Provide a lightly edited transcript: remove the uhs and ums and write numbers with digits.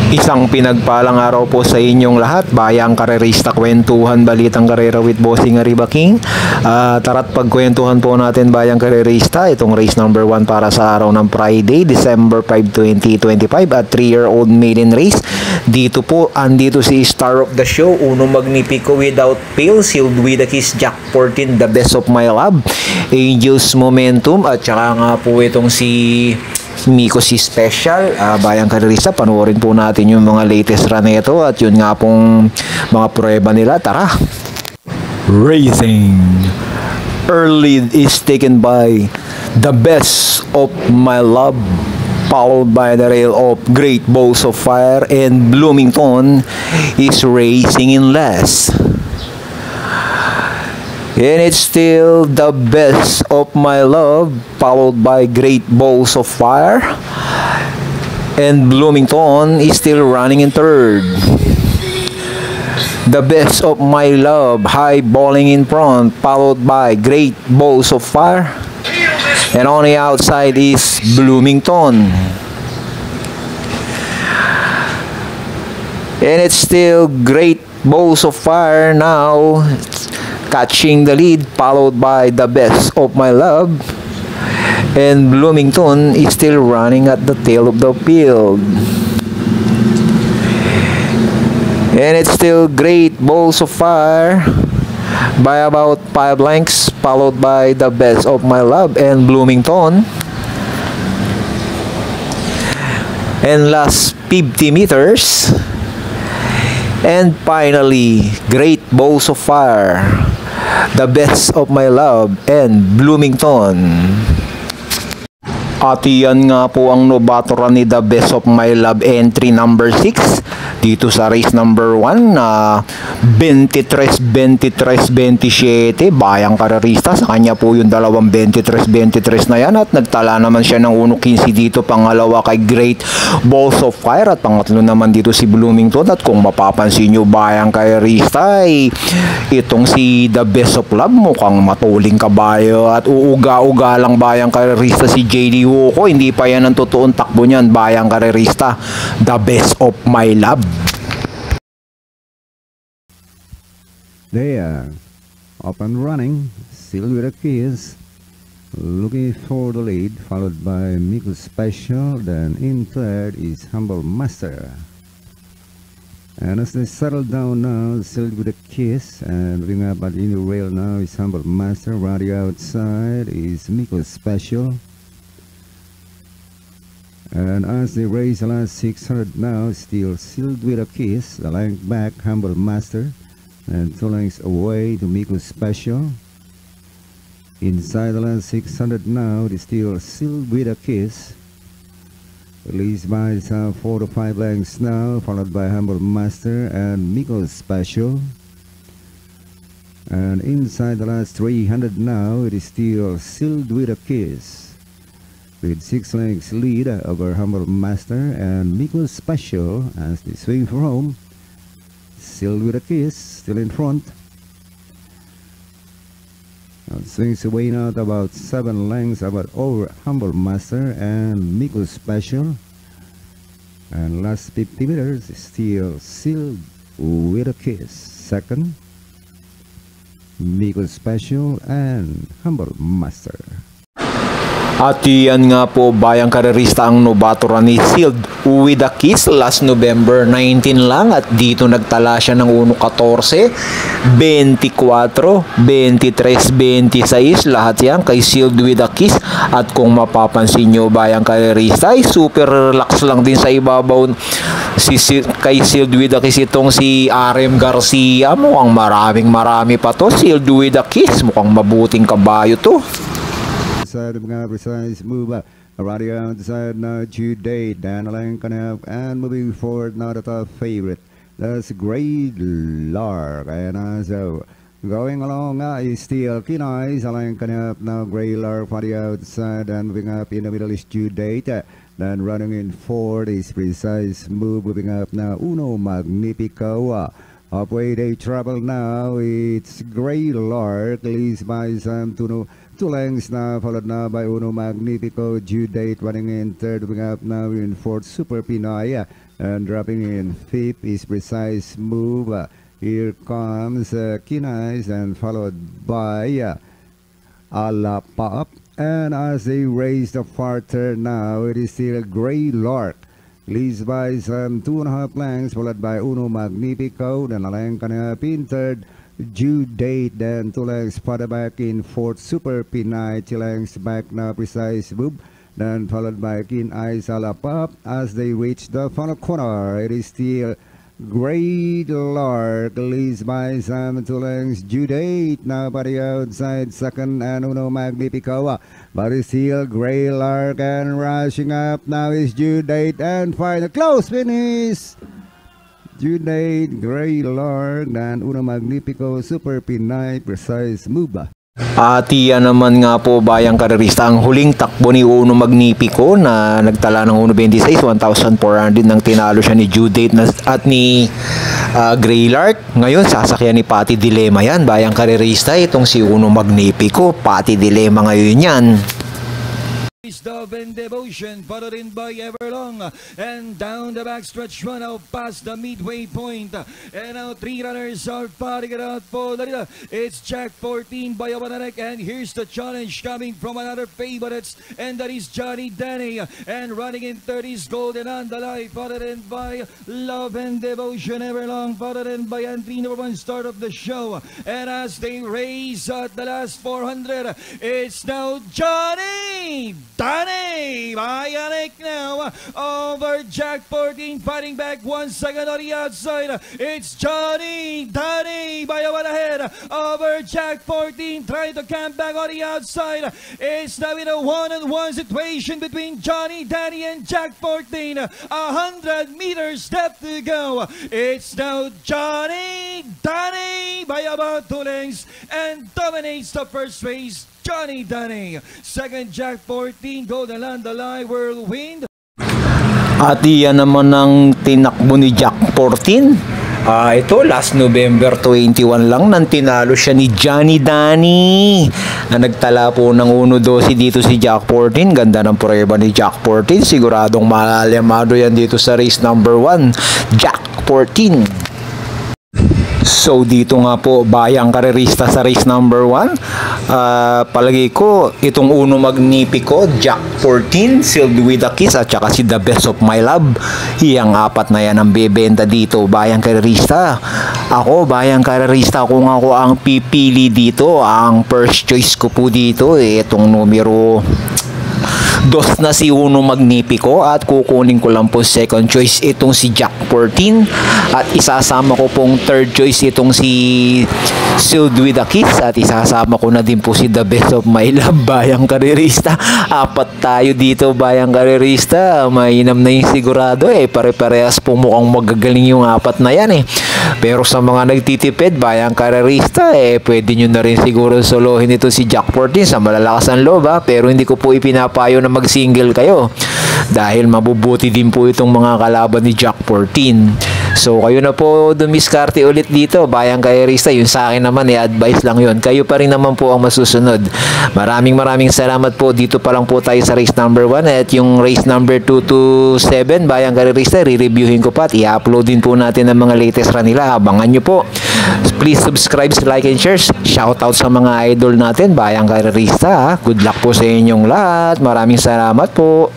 Isang pinagpalang araw po sa inyong lahat, bayang karerista, kwentuhan, balitang karera with Bossing Arriba King. Tara't pagkwentuhan po natin bayang karerista, itong race number 1 para sa araw ng Friday, December 5, 2025 at 3-year-old maiden race. Dito po, andito si star of the show, Uno Magnifico without fail, sealed with a kiss, Jack 14, the best of my love, Angels Momentum, at saka nga po itong si Miko si Special, bayang karerista. Panoorin po natin yung mga latest run nito at yun nga pong mga prueba nila. Tara! Racing. Early is taken by the best of my love, followed by the rail of Great Balls of Fire, and Bloomington is racing in last. And it's still the best of my love, followed by Great Balls of Fire, and Bloomington is still running in third. The best of my love, high balling in front, followed by Great Balls of Fire, and on the outside is Bloomington. And it's still Great Balls of Fire now catching the lead, followed by the best of my love, and Bloomington is still running at the tail of the field. And it's still Great Balls of Fire by about 5 lengths, followed by the best of my love and Bloomington. And last 50 meters, and finally Great Balls of Fire, the best of my love, and Bloomington. At yan nga po ang novatora ni the best of my love, entry number 6 dito sa race number 1 na 23-23-27 bayang karerista. Sa kanya po yung dalawang 23-23 na yan at nagtala naman siya ng 1.15 dito, pangalawa kay Great Balls of Fire at pangatlo naman dito si Bloomington. At kung mapapansin nyo bayang karerista ay itong si the best of love mukhang matuling kabayo at uuga-uga lang bayang karerista si JD Wuko. Hindi pa yan ang totoong takbo niyan bayang karerista, the best of my love. They are up and running, still with a kiss, looking for the lead, followed by Miko Special, then in third is Humble Master. And as they settle down now, still with a kiss, and moving up at in the rail now is Humble Master, right outside is Miko Special. And as they race the last 600 now, still sealed with a kiss, the length back Humble Master, and 2 lengths away to Miko Special. Inside the last 600 now, it is still sealed with a kiss. Released by 4 to 5 lengths now, followed by Humble Master and Miko Special. And inside the last 300 now, it is still sealed with a kiss, with 6 lengths lead over Humble Master and Miko Special as they swing for home. Sealed with a kiss, still in front. Now swings away now to about 7 lengths about over Humble Master and Miko Special. And last 50 meters, still sealed with a kiss. Second, Miko Special and Humble Master. At yan nga po bayang karerista ang novatora ni Sealed with a Kiss. Last November 19 lang at dito nagtala siya ng 1.14, 24, 23, 26. Lahat yan kay Sealed with a Kiss. At kung mapapansin nyo bayang karerista ay super relax lang din sa ibabaw kay Sealed with a Kiss itong si RM Garcia. Mukhang marami pa to. Sealed with a Kiss, mukhang mabuting kabayo to. Side of a precise move up. Already outside now today. Down the lane coming up and moving forward now the top favorite. That's Great Lark. And also going along is still Keen Eyes. The line coming up now. Great Lark for the outside and moving up in the middle is today. Then running in fourth is precise move. Moving up now Uno Magnifico. Halfway they travel now. It's Great Lark. Leads by Sam Tuno. 2 lengths now, followed now by Uno Magnifico. Due date running in third, moving up now in fourth. Super Pinoy. And dropping in fifth is Precise Move. Here comes Keen Eyes and followed by Ala Pop. And as they raise the farther now, it is still Grey Lark. Leads by some 2.5 lengths, followed by Uno Magnifico. Then Alain Canap in third. Due Date, then 2 lengths further back in fourth. Super Pinay, 2 lengths back now, Precise Move. Then followed by Keen Eyes, Ala Pop. As they reach the final corner, it is still Great Lark, leads by some 2 lengths. Due Date now by the outside, second, and Uno Magnifico. But it's still Grey Lark, and rushing up now is Due Date, and final close finish. Due Date, Grey Lark, dan Uno Magnifico, Super Pinay, Precise Move. At yan naman nga po bayang karerista ang huling takbo ni Uno Magnifico na nagtala ng 1.26, 1,400 nang tinalo siya ni Due Date at ni Grey Lark. Ngayon sasakyan ni Patty Dilemma yan bayang karerista, itong si Uno Magnifico. Patty Dilemma ngayon yan. Love and Devotion, followed in by Everlong, and down the backstretch run out past the midway point, and now 3 runners are fighting it out for the leader. It's Jack 14 by Obananek, and here's the challenge coming from another favorites, and that is Johnny Danny, and running in 30s Golden on the line, followed in by Love and Devotion. Everlong, followed in by entry number 1, start of the show, and as they race at the last 400, it's now Johnny Danny Bionic now over Jack 14, fighting back 1 second on the outside. It's Johnny Danny by 1 ahead over Jack 14, trying to camp back on the outside. It's now in a 1-on-1 situation between Johnny Danny and Jack 14. 100 meters left to go. It's now Johnny Danny by about 2 lengths and dominates the first race. Johnny Danny. Second, Jack 14, Golden on the line, Whirlwind. At iyan naman ang tinakbo ni Jack 14. Ito, last November 21 lang nang tinalo siya ni Johnny Danny na nagtala po ng 1-12 dito si Jack 14. Ganda ng prueba ni Jack 14. Siguradong malalamado yan dito sa race number 1. Jack 14. So dito nga po bayang karerista sa race number 1. Palagi ko itong Uno Magnifico, Jack 14, Sealed with a Kiss at saka si The Best of My Love. Iyang apat na yan ang bebenta dito bayang karerista. Ako bayang karerista, kung ako ang pipili dito, ang first choice ko po dito itong numero 2 na si Uno Magnifico, at kukunin ko lang po second choice itong si Jack 14, at isasama ko pong third choice itong si Sealed with a Kiss, at isasama ko na din po si The Best of My Love bayang karerista. Apat tayo dito bayang karerista, mainam na yung sigurado pare-parehas po mukhang magagaling yung apat na yan Pero sa mga nagtitipid bayang karerista, pwede nyo na rin siguro solohin ito si Jack 14 sa malalakas ang loob pero hindi ko po ipinapayo na mag-single kayo dahil mabubuti din po itong mga kalaban ni Jack 14. So kayo na po dumiskarte ulit dito bayang karerista. Yun sa akin naman advice lang yun, kayo pa rin naman po ang masusunod. Maraming salamat po. Dito pa lang po tayo sa race number 1, at yung race number 2 to 7 bayang karerista re-reviewin ko pa at i-upload din po natin ang mga latest run nila. Abangan nyo po. Please subscribe, like and share. Shout out sa mga idol natin bayang karerista. Good luck po sa inyong lahat. Maraming salamat po.